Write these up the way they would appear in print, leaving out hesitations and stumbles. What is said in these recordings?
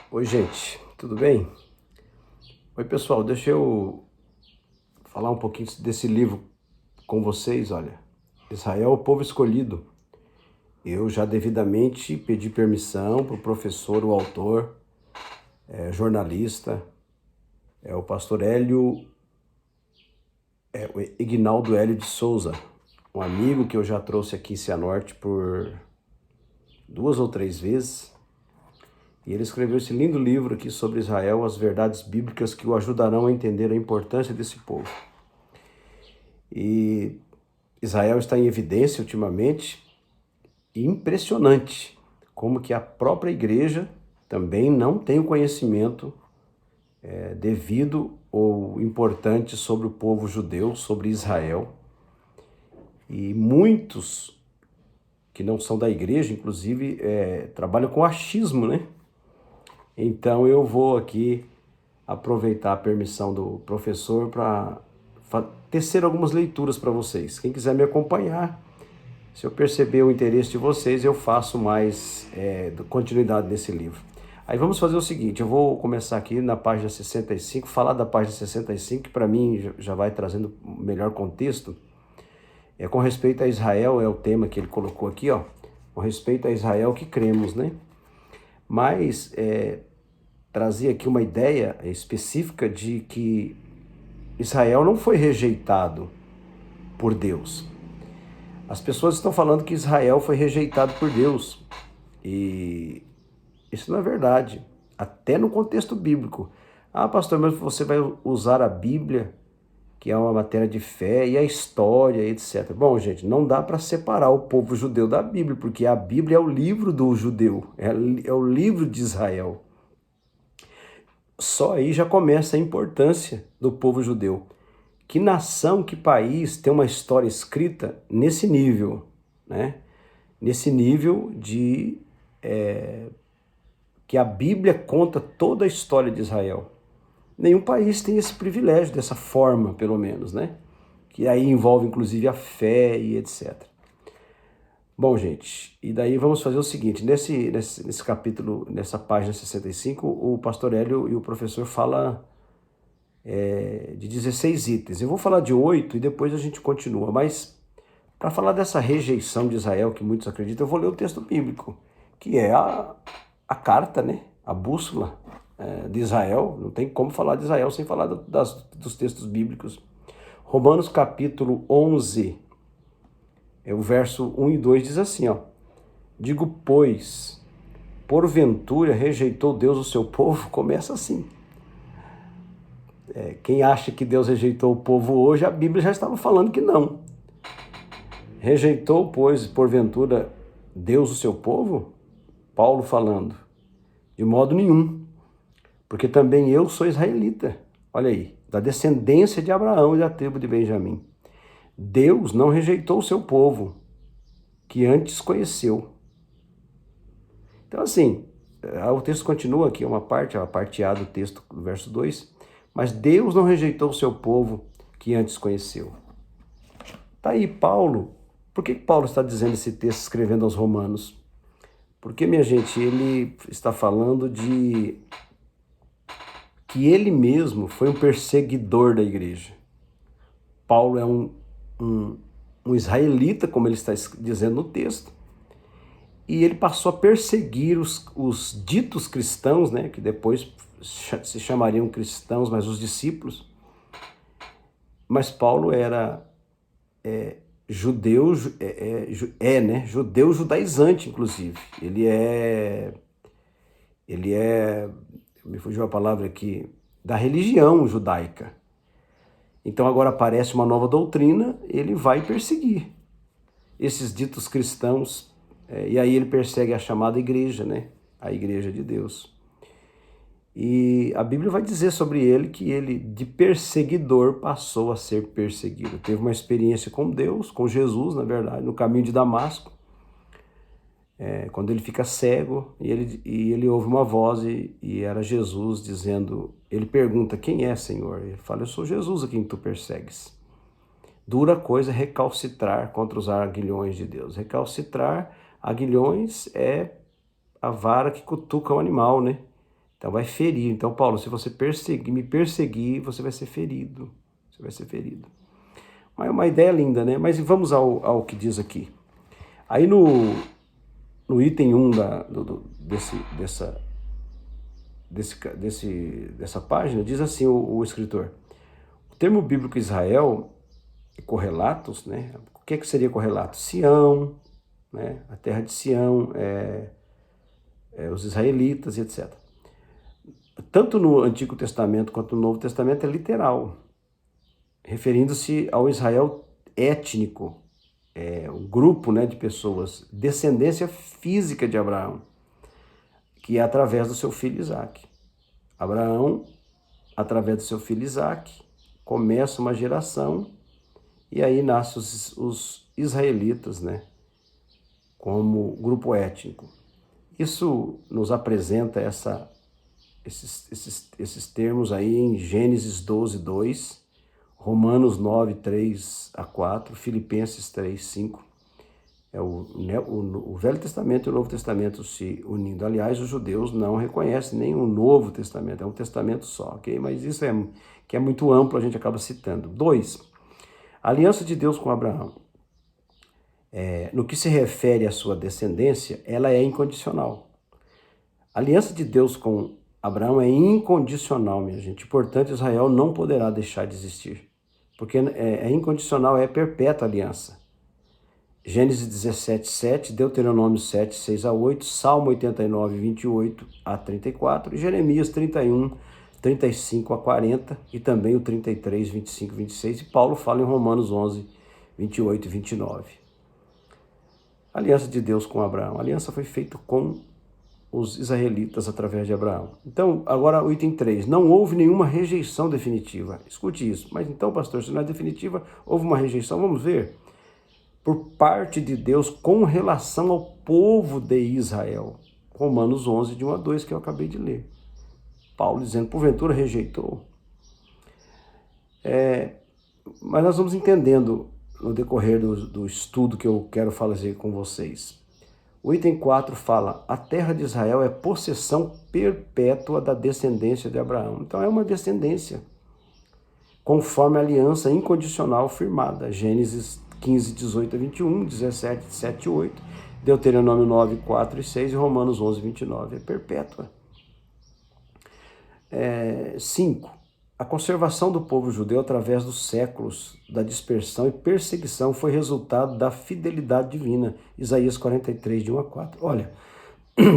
Oi, gente, tudo bem? Oi, pessoal, deixa eu falar um pouquinho desse livro com vocês. Olha, Israel, o povo escolhido. Eu já devidamente pedi permissão para o professor, o autor, jornalista, o pastor o Ignaldo Hélio de Souza, um amigo que eu já trouxe aqui em Cianorte por 2 ou 3 vezes. E ele escreveu esse lindo livro aqui sobre Israel, as verdades bíblicas que o ajudarão a entender a importância desse povo. E Israel está em evidência ultimamente, e impressionante como que a própria igreja também não tem o conhecimento devido ou importante sobre o povo judeu, sobre Israel. E muitos que não são da igreja, inclusive, trabalham com achismo, né? Então eu vou aqui aproveitar a permissão do professor para tecer algumas leituras para vocês. Quem quiser me acompanhar, se eu perceber o interesse de vocês, eu faço mais continuidade desse livro. Aí vamos fazer o seguinte, eu vou começar aqui na página 65, falar da página 65, que para mim já vai trazendo melhor contexto. Com respeito a Israel, é o tema que ele colocou aqui, ó. Com respeito a Israel que cremos, né? Mas trazer aqui uma ideia específica de que Israel não foi rejeitado por Deus. As pessoas estão falando que Israel foi rejeitado por Deus. E isso não é verdade. Até no contexto bíblico. Ah, pastor, mas você vai usar a Bíblia, que é uma matéria de fé, e a história, etc. Bom, gente, não dá para separar o povo judeu da Bíblia, porque a Bíblia é o livro do judeu, é o livro de Israel. Só aí já começa a importância do povo judeu. Que nação, que país tem uma história escrita nesse nível, né? Nesse nível de que a Bíblia conta toda a história de Israel. Nenhum país tem esse privilégio, dessa forma, pelo menos, né? Que aí envolve, inclusive, a fé e etc. Bom, gente, e daí vamos fazer o seguinte, nesse capítulo, nessa página 65, o pastor Hélio e o professor falam de 16 itens. Eu vou falar de 8 e depois a gente continua, mas para falar dessa rejeição de Israel, que muitos acreditam, eu vou ler o texto bíblico, que é a carta, né? A bússola de Israel. Não tem como falar de Israel sem falar dos textos bíblicos. Romanos capítulo 11, o verso 1 e 2 diz assim, ó. Digo, pois, porventura rejeitou Deus o seu povo? Começa assim. Quem acha que Deus rejeitou o povo hoje, a Bíblia já estava falando que não. Rejeitou, pois, porventura, Deus o seu povo? Paulo falando, de modo nenhum, porque também eu sou israelita, olha aí, da descendência de Abraão e da tribo de Benjamim. Deus não rejeitou o seu povo, que antes conheceu. Então, assim, o texto continua aqui, uma parte, a parte A do texto, do verso 2, mas Deus não rejeitou o seu povo, que antes conheceu. Tá aí, Paulo. Por que Paulo está dizendo esse texto, escrevendo aos Romanos? Porque, minha gente, ele está falando de que ele mesmo foi um perseguidor da igreja. Paulo é um israelita, como ele está dizendo no texto, e ele passou a perseguir os ditos cristãos, né, que depois se chamariam cristãos, mas os discípulos. Mas Paulo era judeu, né, judeu judaizante, inclusive. Me fugiu a palavra aqui, da religião judaica. Então agora aparece uma nova doutrina, ele vai perseguir esses ditos cristãos, e aí ele persegue a chamada igreja, né? A igreja de Deus. E a Bíblia vai dizer sobre ele que ele, de perseguidor, passou a ser perseguido. Teve uma experiência com Deus, com Jesus, na verdade, no caminho de Damasco, quando ele fica cego e ele ouve uma voz e era Jesus dizendo, ele pergunta, quem é, Senhor? Ele fala, eu sou Jesus a quem tu persegues. Dura coisa é recalcitrar contra os aguilhões de Deus. Recalcitrar, aguilhões é a vara que cutuca o animal, né? Então vai ferir. Então, Paulo, se você me perseguir, você vai ser ferido. Você vai ser ferido. Mas é uma ideia linda, né? Mas vamos ao que diz aqui. Aí no item 1 dessa página, diz assim o escritor. O termo bíblico Israel e correlatos, né? O que seria correlato? Sião, né? A terra de Sião, os israelitas e etc. Tanto no Antigo Testamento quanto no Novo Testamento é literal, referindo-se ao Israel étnico, um grupo, né, de pessoas, descendência física de Abraão, que é através do seu filho Isaque. Abraão, através do seu filho Isaque, começa uma geração e aí nascem os israelitas, né, como grupo étnico. Isso nos apresenta esses termos aí em Gênesis 12, 2, Romanos 9, 3 a 4, Filipenses 3, 5. O Velho Testamento e o Novo Testamento se unindo. Aliás, os judeus não reconhecem nem o Novo Testamento, é um testamento só, ok? Mas isso que é muito amplo, a gente acaba citando. 2. A aliança de Deus com Abraão. No que se refere à sua descendência, ela é incondicional. A aliança de Deus com Abraão é incondicional, minha gente. Portanto, Israel não poderá deixar de existir. Porque é incondicional, é perpétua a aliança. Gênesis 17, 7, Deuteronômio 7, 6 a 8, Salmo 89, 28 a 34, e Jeremias 31, 35 a 40, e também o 33, 25 e 26, e Paulo fala em Romanos 11, 28 e 29. A aliança de Deus com Abraão. A aliança foi feita com os israelitas através de Abraão. Então, agora o item 3. Não houve nenhuma rejeição definitiva. Escute isso. Mas então, pastor, se não é definitiva, houve uma rejeição? Vamos ver. Por parte de Deus com relação ao povo de Israel. Romanos 11, de 1 a 2, que eu acabei de ler. Paulo dizendo, porventura rejeitou. Mas nós vamos entendendo no decorrer do estudo que eu quero fazer com vocês. O item 4 fala, a terra de Israel é possessão perpétua da descendência de Abraão. Então é uma descendência, conforme a aliança incondicional firmada. Gênesis 15, 18 a 21, 17, 7 e 8, Deuteronômio 9, 4 e 6 e Romanos 11, 29. É perpétua. 5. A conservação do povo judeu através dos séculos da dispersão e perseguição foi resultado da fidelidade divina. Isaías 43, de 1 a 4. Olha,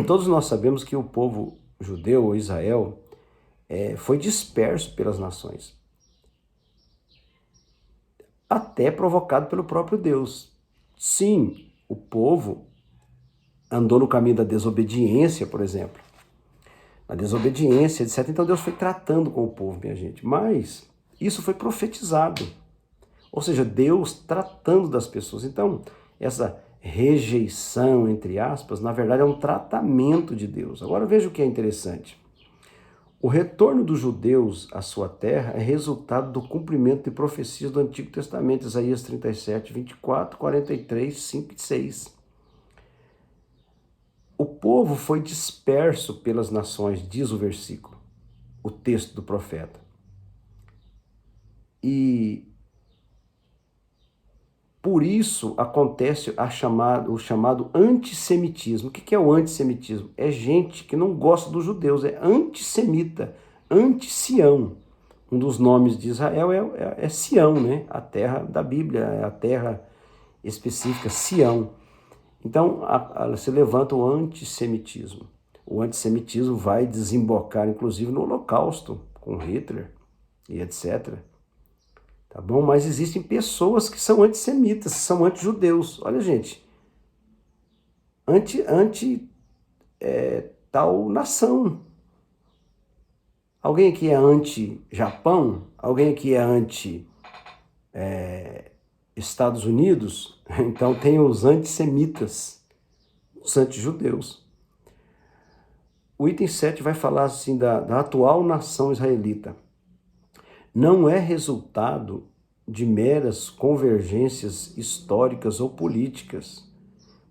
todos nós sabemos que o povo judeu, ou Israel, foi disperso pelas nações. Até provocado pelo próprio Deus. Sim, o povo andou no caminho da desobediência, por exemplo. A desobediência, etc. Então Deus foi tratando com o povo, minha gente. Mas isso foi profetizado. Ou seja, Deus tratando das pessoas. Então, essa rejeição, entre aspas, na verdade é um tratamento de Deus. Agora veja o que é interessante. O retorno dos judeus à sua terra é resultado do cumprimento de profecias do Antigo Testamento, Isaías 37, 24, 43, 5 e 6. O povo foi disperso pelas nações, diz o versículo, o texto do profeta. E por isso acontece o chamado antissemitismo. O que é o antissemitismo? É gente que não gosta dos judeus, é antissemita, anti-Sião. Um dos nomes de Israel é Sião, né? A terra da Bíblia, é a terra específica, Sião. Então, se levanta o antissemitismo. O antissemitismo vai desembocar, inclusive, no Holocausto, com Hitler e etc. Tá bom? Mas existem pessoas que são antissemitas, são anti-judeus. Olha, gente, tal nação. Alguém aqui é anti-Japão? Alguém aqui é anti-Estados Unidos? Então tem os antissemitas, os anti-judeus. O item 7 vai falar assim da atual nação israelita. Não é resultado de meras convergências históricas ou políticas,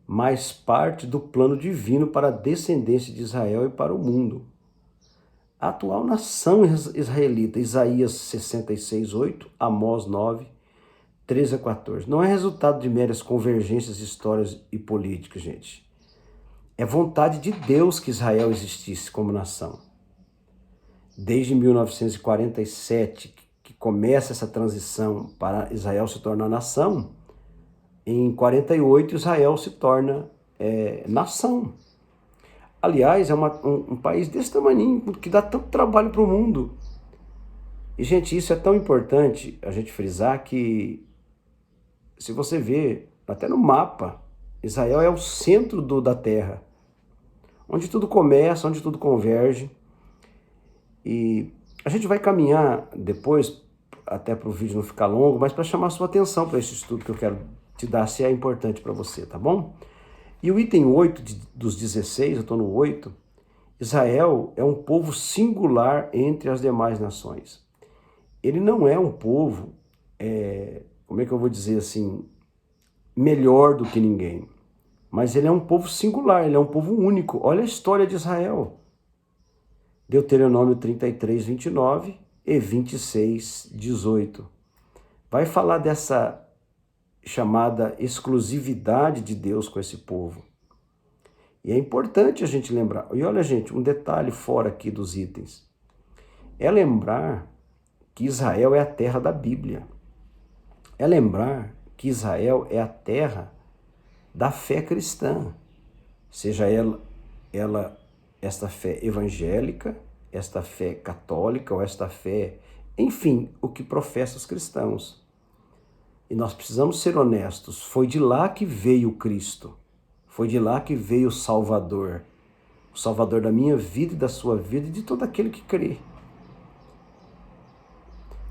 mas parte do plano divino para a descendência de Israel e para o mundo. a atual nação israelita. Isaías 66:8, Amós 9, 13 a 14. Não é resultado de meras convergências históricas e políticas, gente. É vontade de Deus que Israel existisse como nação. Desde 1947, que começa essa transição para Israel se tornar nação, em 48 Israel se torna nação. Aliás, é um país desse tamanho, que dá tanto trabalho para o mundo. E, gente, isso é tão importante a gente frisar que, se você vê, até no mapa, Israel é o centro da terra, onde tudo começa, onde tudo converge. E a gente vai caminhar depois, até para o vídeo não ficar longo, mas para chamar a sua atenção para esse estudo que eu quero te dar, se é importante para você, tá bom? E o item 8 dos 16, eu estou no 8, Israel é um povo singular entre as demais nações. Ele não é um povo, como é que eu vou dizer assim, melhor do que ninguém. Mas ele é um povo singular, ele é um povo único. Olha a história de Israel. Deuteronômio 33, 29 e 26, 18. Vai falar dessa chamada exclusividade de Deus com esse povo. E é importante a gente lembrar. E olha, gente, um detalhe fora aqui dos itens. É lembrar que Israel é a terra da Bíblia. É lembrar que Israel é a terra da fé cristã. Seja esta fé evangélica, esta fé católica ou esta fé, enfim, o que professa os cristãos. E nós precisamos ser honestos, foi de lá que veio Cristo, foi de lá que veio o Salvador da minha vida e da sua vida e de todo aquele que crê.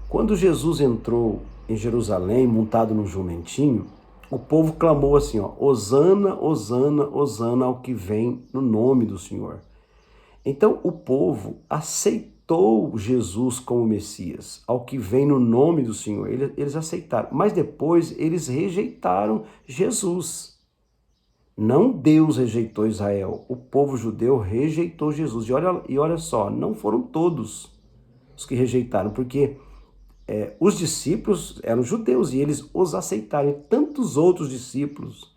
Quando Jesus entrou em Jerusalém, montado num jumentinho, o povo clamou assim, ó, Hosana, Hosana, Hosana ao que vem no nome do Senhor. Então o povo aceitou Jesus como Messias, ao que vem no nome do Senhor. Eles aceitaram, mas depois eles rejeitaram Jesus. Não Deus rejeitou Israel, o povo judeu rejeitou Jesus. E olha só, não foram todos os que rejeitaram, porque os discípulos eram judeus e eles os aceitaram. E tantos outros discípulos,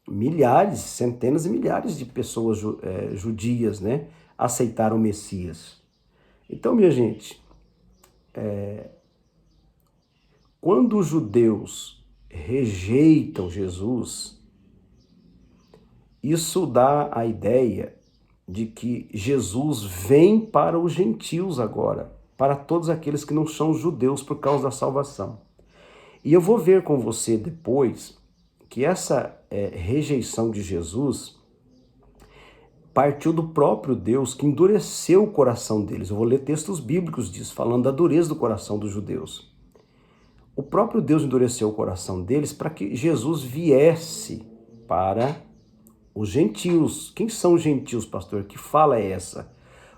milhares, centenas e milhares de pessoas judias, né, aceitaram o Messias. Então, minha gente, quando os judeus rejeitam Jesus, isso dá a ideia de que Jesus vem para os gentios agora, para todos aqueles que não são judeus por causa da salvação. E eu vou ver com você depois que essa rejeição de Jesus partiu do próprio Deus, que endureceu o coração deles. Eu vou ler textos bíblicos disso, falando da dureza do coração dos judeus. O próprio Deus endureceu o coração deles para que Jesus viesse para os gentios. Quem são os gentios, pastor? Que fala é essa?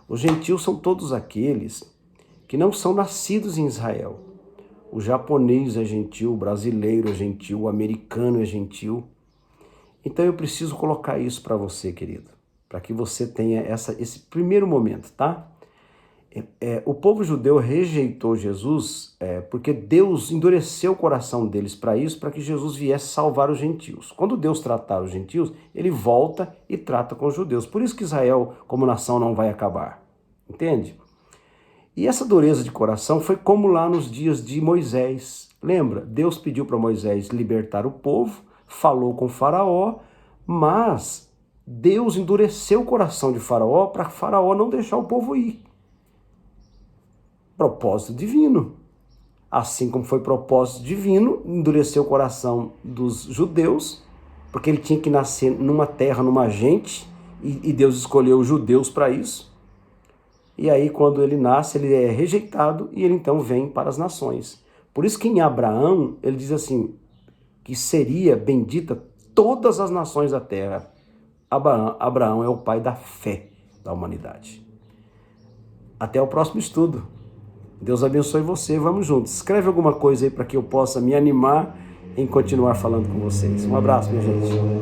Os gentios são todos aqueles que não são nascidos em Israel. O japonês é gentil, o brasileiro é gentil, o americano é gentil. Então eu preciso colocar isso para você, querido, para que você tenha esse primeiro momento, tá? O povo judeu rejeitou Jesus porque Deus endureceu o coração deles para isso, para que Jesus viesse salvar os gentios. Quando Deus tratar os gentios, ele volta e trata com os judeus. Por isso que Israel, como nação, não vai acabar. Entende? E essa dureza de coração foi como lá nos dias de Moisés. Lembra? Deus pediu para Moisés libertar o povo, falou com Faraó, mas Deus endureceu o coração de Faraó para Faraó não deixar o povo ir. Propósito divino. Assim como foi propósito divino, endureceu o coração dos judeus, porque ele tinha que nascer numa terra, numa gente, e Deus escolheu os judeus para isso. E aí, quando ele nasce, ele é rejeitado e ele então vem para as nações. Por isso que em Abraão, ele diz assim, que seria bendita todas as nações da terra. Abraão é o pai da fé da humanidade. Até o próximo estudo. Deus abençoe você, vamos juntos. Escreve alguma coisa aí para que eu possa me animar em continuar falando com vocês. Um abraço, minha gente.